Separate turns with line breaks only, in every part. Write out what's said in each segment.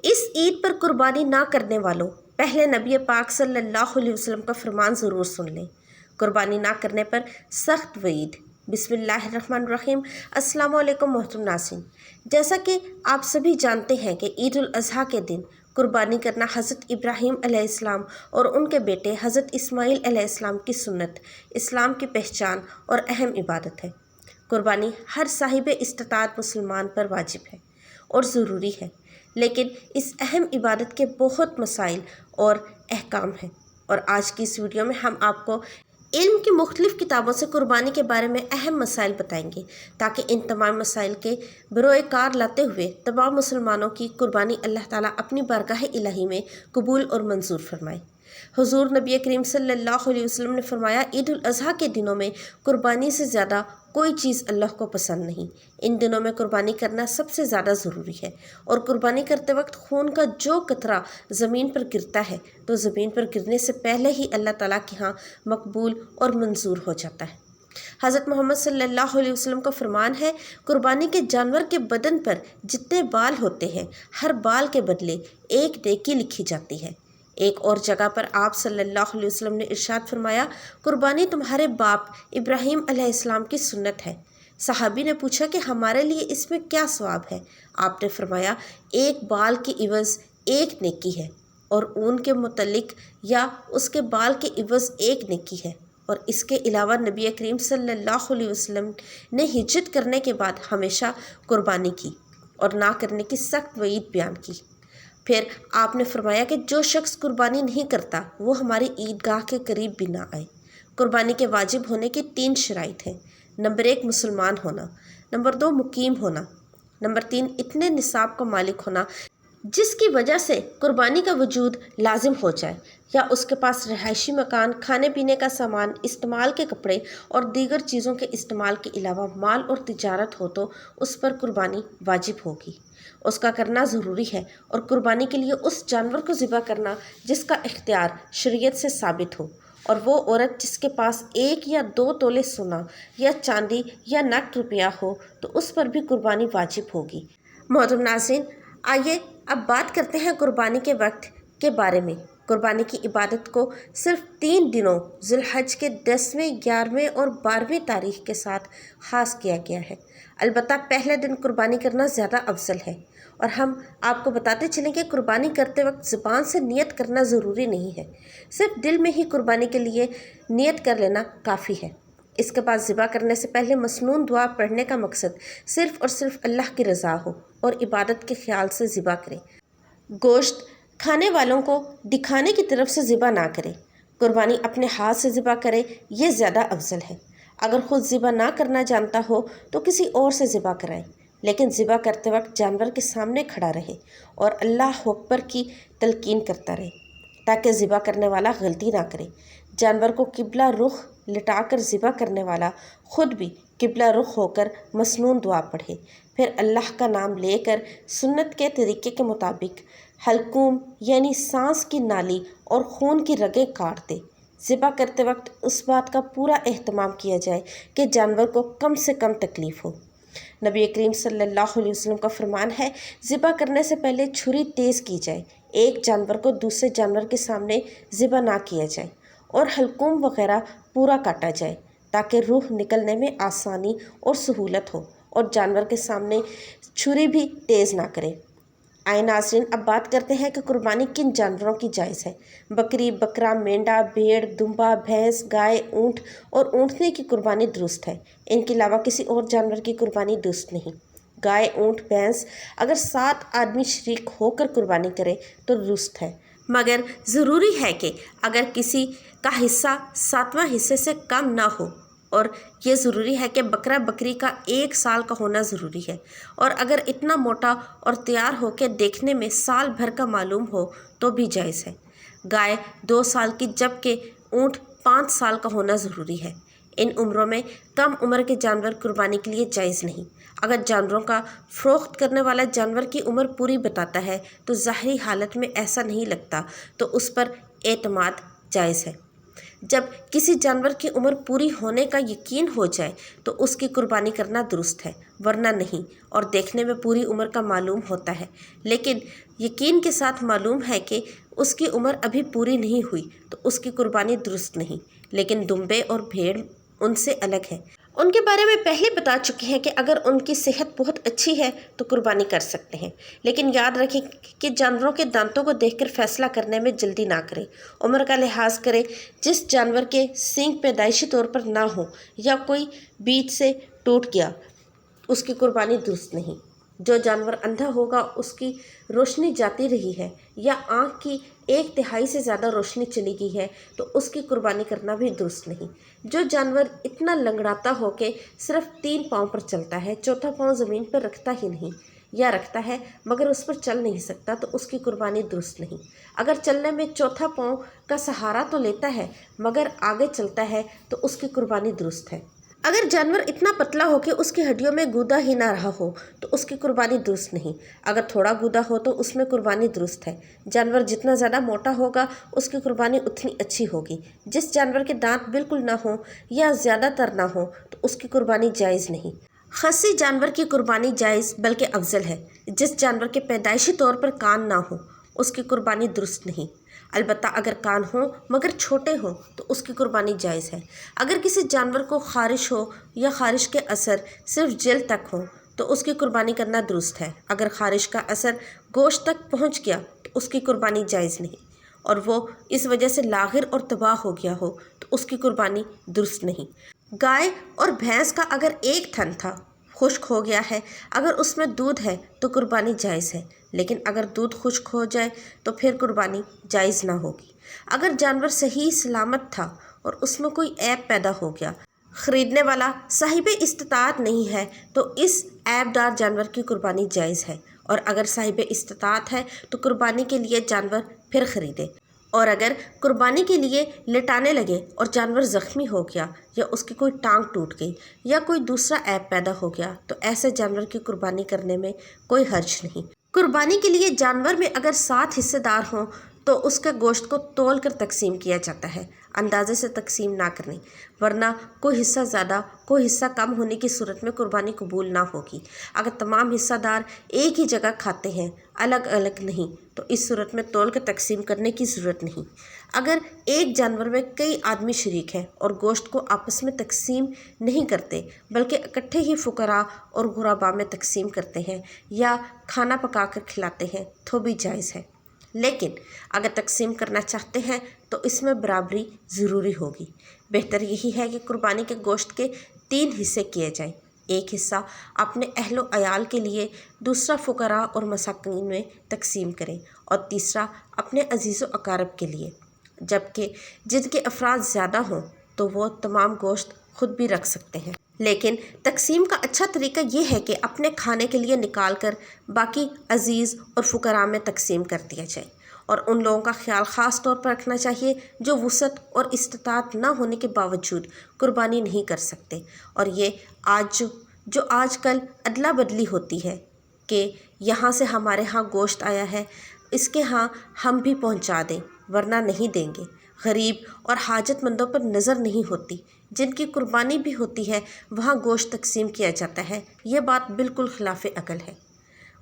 اس عید پر قربانی نہ کرنے والوں، پہلے نبی پاک صلی اللہ علیہ وسلم کا فرمان ضرور سن لیں۔ قربانی نہ کرنے پر سخت وعید۔ بسم اللہ الرحمن الرحیم۔ السلام علیکم محترم ناظرین، جیسا کہ آپ سبھی جانتے ہیں کہ عید الاضحیٰ کے دن قربانی کرنا حضرت ابراہیم علیہ السلام اور ان کے بیٹے حضرت اسماعیل علیہ السلام کی سنت، اسلام کی پہچان اور اہم عبادت ہے۔ قربانی ہر صاحب استطاعت مسلمان پر واجب ہے اور ضروری ہے، لیکن اس اہم عبادت کے بہت مسائل اور احکام ہیں، اور آج کی اس ویڈیو میں ہم آپ کو علم کی مختلف کتابوں سے قربانی کے بارے میں اہم مسائل بتائیں گے، تاکہ ان تمام مسائل کے بروئے کار لاتے ہوئے تمام مسلمانوں کی قربانی اللہ تعالیٰ اپنی بارگاہ الہی میں قبول اور منظور فرمائے۔ حضور نبی کریم صلی اللہ علیہ وسلم نے فرمایا، عید الاضحیٰ کے دنوں میں قربانی سے زیادہ کوئی چیز اللہ کو پسند نہیں۔ ان دنوں میں قربانی کرنا سب سے زیادہ ضروری ہے، اور قربانی کرتے وقت خون کا جو قطرہ زمین پر گرتا ہے تو زمین پر گرنے سے پہلے ہی اللہ تعالیٰ کے ہاں مقبول اور منظور ہو جاتا ہے۔ حضرت محمد صلی اللہ علیہ وسلم کا فرمان ہے، قربانی کے جانور کے بدن پر جتنے بال ہوتے ہیں، ہر بال کے بدلے ایک نیکی لکھی جاتی ہے۔ ایک اور جگہ پر آپ صلی اللہ علیہ وسلم نے ارشاد فرمایا، قربانی تمہارے باپ ابراہیم علیہ السلام کی سنت ہے۔ صحابی نے پوچھا کہ ہمارے لیے اس میں کیا ثواب ہے؟ آپ نے فرمایا، ایک بال کی عوض ایک نیکی ہے، اور اون کے متعلق یا اس کے بال کے عوض ایک نیکی ہے۔ اور اس کے علاوہ نبی کریم صلی اللہ علیہ وسلم نے ہجرت کرنے کے بعد ہمیشہ قربانی کی اور نہ کرنے کی سخت وعید بیان کی۔ پھر آپ نے فرمایا کہ جو شخص قربانی نہیں کرتا وہ ہماری عیدگاہ کے قریب بھی نہ آئے۔ قربانی کے واجب ہونے کی 3 شرائط ہیں۔ نمبر 1 مسلمان ہونا، نمبر 2 مقیم ہونا، نمبر 3 اتنے نصاب کا مالک ہونا جس کی وجہ سے قربانی کا وجود لازم ہو جائے، یا اس کے پاس رہائشی مکان، کھانے پینے کا سامان، استعمال کے کپڑے اور دیگر چیزوں کے استعمال کے علاوہ مال اور تجارت ہو تو اس پر قربانی واجب ہوگی۔ اس کا کرنا ضروری ہے، اور قربانی کے لیے اس جانور کو ذبح کرنا جس کا اختیار شریعت سے ثابت ہو، اور وہ عورت جس کے پاس 1 یا 2 تولے سونا یا چاندی یا نقد روپیہ ہو تو اس پر بھی قربانی واجب ہوگی۔ محترم ناظرین، آئیے اب بات کرتے ہیں قربانی کے وقت کے بارے میں۔ قربانی کی عبادت کو صرف 3 دنوں ذی الحج کے 10ویں، 11ویں اور 12ویں تاریخ کے ساتھ خاص کیا گیا ہے۔ البتہ پہلے دن قربانی کرنا زیادہ افضل ہے، اور ہم آپ کو بتاتے چلیں کہ قربانی کرتے وقت زبان سے نیت کرنا ضروری نہیں ہے، صرف دل میں ہی قربانی کے لیے نیت کر لینا کافی ہے۔ اس کے بعد ذبح کرنے سے پہلے مسنون دعا پڑھنے کا مقصد صرف اور صرف اللہ کی رضا ہو اور عبادت کے خیال سے ذبح کریں۔ گوشت کھانے والوں کو دکھانے کی طرف سے ذبح نہ کریں۔ قربانی اپنے ہاتھ سے ذبح کرے، یہ زیادہ افضل ہے۔ اگر خود ذبح نہ کرنا جانتا ہو تو کسی اور سے ذبح کرائیں، لیکن ذبح کرتے وقت جانور کے سامنے کھڑا رہے اور اللہ اکبر کی تلقین کرتا رہے، تاکہ ذبح کرنے والا غلطی نہ کرے۔ جانور کو قبلہ رخ لٹا کر ذبح کرنے والا خود بھی قبلہ رخ ہو کر مسنون دعا پڑھے، پھر اللہ کا نام لے کر سنت کے طریقے کے مطابق حلقوم یعنی سانس کی نالی اور خون کی رگیں کاٹ دے۔ ذبح کرتے وقت اس بات کا پورا اہتمام کیا جائے کہ جانور کو کم سے کم تکلیف ہو۔ نبی کریم صلی اللہ علیہ وسلم کا فرمان ہے، ذبح کرنے سے پہلے چھری تیز کی جائے، ایک جانور کو دوسرے جانور کے سامنے ذبح نہ کیا جائے، اور حلقوم وغیرہ پورا کاٹا جائے تاکہ روح نکلنے میں آسانی اور سہولت ہو، اور جانور کے سامنے چھری بھی تیز نہ کرے۔ آئے ناظرین، اب بات کرتے ہیں کہ قربانی کن جانوروں کی جائز ہے۔ بکری، بکرا، مینڈا، بھیڑ، دمبا، بھینس، گائے، اونٹ اور اونٹنی کی قربانی درست ہے۔ ان کے علاوہ کسی اور جانور کی قربانی درست نہیں۔ گائے، اونٹ، بھینس اگر 7 آدمی شریک ہو کر قربانی کرے تو درست ہے، مگر ضروری ہے کہ اگر کسی کا حصہ 7واں حصے سے کم نہ ہو، اور یہ ضروری ہے کہ بکرا بکری کا 1 سال کا ہونا ضروری ہے، اور اگر اتنا موٹا اور تیار ہو کے دیکھنے میں سال بھر کا معلوم ہو تو بھی جائز ہے۔ گائے 2 سال کی جبکہ اونٹ 5 سال کا ہونا ضروری ہے۔ ان عمروں میں کم عمر کے جانور قربانی کے لیے جائز نہیں۔ اگر جانوروں کا فروخت کرنے والا جانور کی عمر پوری بتاتا ہے تو ظاہری حالت میں ایسا نہیں لگتا تو اس پر اعتماد جائز ہے۔ جب کسی جانور کی عمر پوری ہونے کا یقین ہو جائے تو اس کی قربانی کرنا درست ہے، ورنہ نہیں۔ اور دیکھنے میں پوری عمر کا معلوم ہوتا ہے، لیکن یقین کے ساتھ معلوم ہے کہ اس کی عمر ابھی پوری نہیں ہوئی تو اس کی قربانی درست نہیں۔ لیکن دمبے اور بھیڑ ان سے الگ ہیں۔ ان کے بارے میں پہلے بتا چکے ہیں کہ اگر ان کی صحت بہت اچھی ہے تو قربانی کر سکتے ہیں، لیکن یاد رکھیں کہ جانوروں کے دانتوں کو دیکھ کر فیصلہ کرنے میں جلدی نہ کریں۔ عمر کا لحاظ کریں۔ جس جانور کے سینگ پیدائشی طور پر نہ ہو یا کوئی بیچ سے ٹوٹ گیا، اس کی قربانی درست نہیں۔ جو جانور اندھا ہوگا، اس کی روشنی جاتی رہی ہے یا آنکھ کی 1/3 سے زیادہ روشنی چلی گئی ہے تو اس کی قربانی کرنا بھی درست نہیں۔ جو جانور اتنا لنگڑاتا ہو کہ صرف 3 پاؤں پر چلتا ہے، چوتھا پاؤں زمین پر رکھتا ہی نہیں، یا رکھتا ہے مگر اس پر چل نہیں سکتا تو اس کی قربانی درست نہیں۔ اگر چلنے میں چوتھا پاؤں کا سہارا تو لیتا ہے مگر آگے چلتا ہے تو اس کی قربانی درست ہے۔ اگر جانور اتنا پتلا ہو کہ اس کی ہڈیوں میں گودا ہی نہ رہا ہو تو اس کی قربانی درست نہیں۔ اگر تھوڑا گودا ہو تو اس میں قربانی درست ہے۔ جانور جتنا زیادہ موٹا ہوگا اس کی قربانی اتنی اچھی ہوگی۔ جس جانور کے دانت بالکل نہ ہوں یا زیادہ تر نہ ہوں تو اس کی قربانی جائز نہیں۔ خصی جانور کی قربانی جائز بلکہ افضل ہے۔ جس جانور کے پیدائشی طور پر کان نہ ہوں اس کی قربانی درست نہیں، البتہ اگر کان ہوں مگر چھوٹے ہوں تو اس کی قربانی جائز ہے۔ اگر کسی جانور کو خارش ہو یا خارش کے اثر صرف جلد تک ہوں تو اس کی قربانی کرنا درست ہے۔ اگر خارش کا اثر گوشت تک پہنچ گیا تو اس کی قربانی جائز نہیں، اور وہ اس وجہ سے لاغر اور تباہ ہو گیا ہو تو اس کی قربانی درست نہیں۔ گائے اور بھینس کا اگر ایک تھن تھا، خشک ہو گیا ہے، اگر اس میں دودھ ہے تو قربانی جائز ہے، لیکن اگر دودھ خشک ہو جائے تو پھر قربانی جائز نہ ہوگی۔ اگر جانور صحیح سلامت تھا اور اس میں کوئی عیب پیدا ہو گیا، خریدنے والا صاحب استطاعت نہیں ہے تو اس عیب دار جانور کی قربانی جائز ہے، اور اگر صاحب استطاعت ہے تو قربانی کے لیے جانور پھر خریدے۔ اور اگر قربانی کے لیے لٹانے لگے اور جانور زخمی ہو گیا یا اس کی کوئی ٹانگ ٹوٹ گئی یا کوئی دوسرا عیب پیدا ہو گیا تو ایسے جانور کی قربانی کرنے میں کوئی حرج نہیں۔ قربانی کے لیے جانور میں اگر 7 حصے دار ہوں تو اس کے گوشت کو تول کر تقسیم کیا جاتا ہے، اندازے سے تقسیم نہ کریں، ورنہ کوئی حصہ زیادہ کوئی حصہ کم ہونے کی صورت میں قربانی قبول نہ ہوگی۔ اگر تمام حصہ دار ایک ہی جگہ کھاتے ہیں، الگ الگ نہیں، تو اس صورت میں تول کر تقسیم کرنے کی ضرورت نہیں۔ اگر ایک جانور میں کئی آدمی شریک ہیں اور گوشت کو آپس میں تقسیم نہیں کرتے بلکہ اکٹھے ہی فقراء اور غرباء میں تقسیم کرتے ہیں یا کھانا پکا کر کھلاتے ہیں تو بھی جائز ہے، لیکن اگر تقسیم کرنا چاہتے ہیں تو اس میں برابری ضروری ہوگی۔ بہتر یہی ہے کہ قربانی کے گوشت کے 3 حصے کیے جائیں، ایک حصہ اپنے اہل و عیال کے لیے، دوسرا فقراء اور مساکین میں تقسیم کریں اور تیسرا اپنے عزیز و اقارب کے لیے، جبکہ جن کے افراد زیادہ ہوں تو وہ تمام گوشت خود بھی رکھ سکتے ہیں۔ لیکن تقسیم کا اچھا طریقہ یہ ہے کہ اپنے کھانے کے لیے نکال کر باقی عزیز اور فقراء میں تقسیم کر دیا جائے، اور ان لوگوں کا خیال خاص طور پر رکھنا چاہیے جو وسعت اور استطاعت نہ ہونے کے باوجود قربانی نہیں کر سکتے، اور یہ جو آج کل ادلا بدلی ہوتی ہے کہ یہاں سے ہمارے ہاں گوشت آیا ہے، اس کے ہاں ہم بھی پہنچا دیں ورنہ نہیں دیں گے۔ غریب اور حاجت مندوں پر نظر نہیں ہوتی، جن کی قربانی بھی ہوتی ہے وہاں گوشت تقسیم کیا جاتا ہے، یہ بات بالکل خلاف عقل ہے۔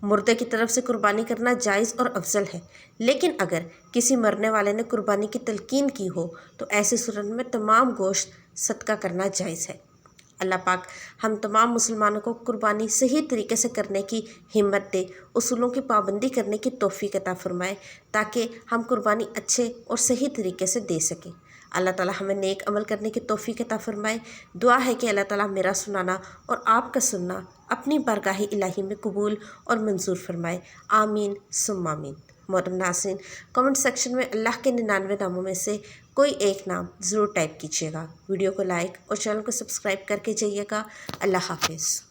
مردے کی طرف سے قربانی کرنا جائز اور افضل ہے، لیکن اگر کسی مرنے والے نے قربانی کی تلقین کی ہو تو ایسی صورت میں تمام گوشت صدقہ کرنا جائز ہے۔ اللہ پاک ہم تمام مسلمانوں کو قربانی صحیح طریقے سے کرنے کی ہمت دے، اصولوں کی پابندی کرنے کی توفیق عطا فرمائے تاکہ ہم قربانی اچھے اور صحیح طریقے سے دے سکیں۔ اللہ تعالی ہمیں نیک عمل کرنے کی توفیق عطا فرمائے۔ دعا ہے کہ اللہ تعالی میرا سنانا اور آپ کا سننا اپنی بارگاہ الہی میں قبول اور منظور فرمائے، آمین ثم آمین۔ محترم ناظرین، کمنٹ سیکشن میں اللہ کے 99 ناموں میں سے کوئی ایک نام ضرور ٹائپ کیجیے گا۔ ویڈیو کو لائک اور چینل کو سبسکرائب کر کے جائیے گا۔ اللہ حافظ۔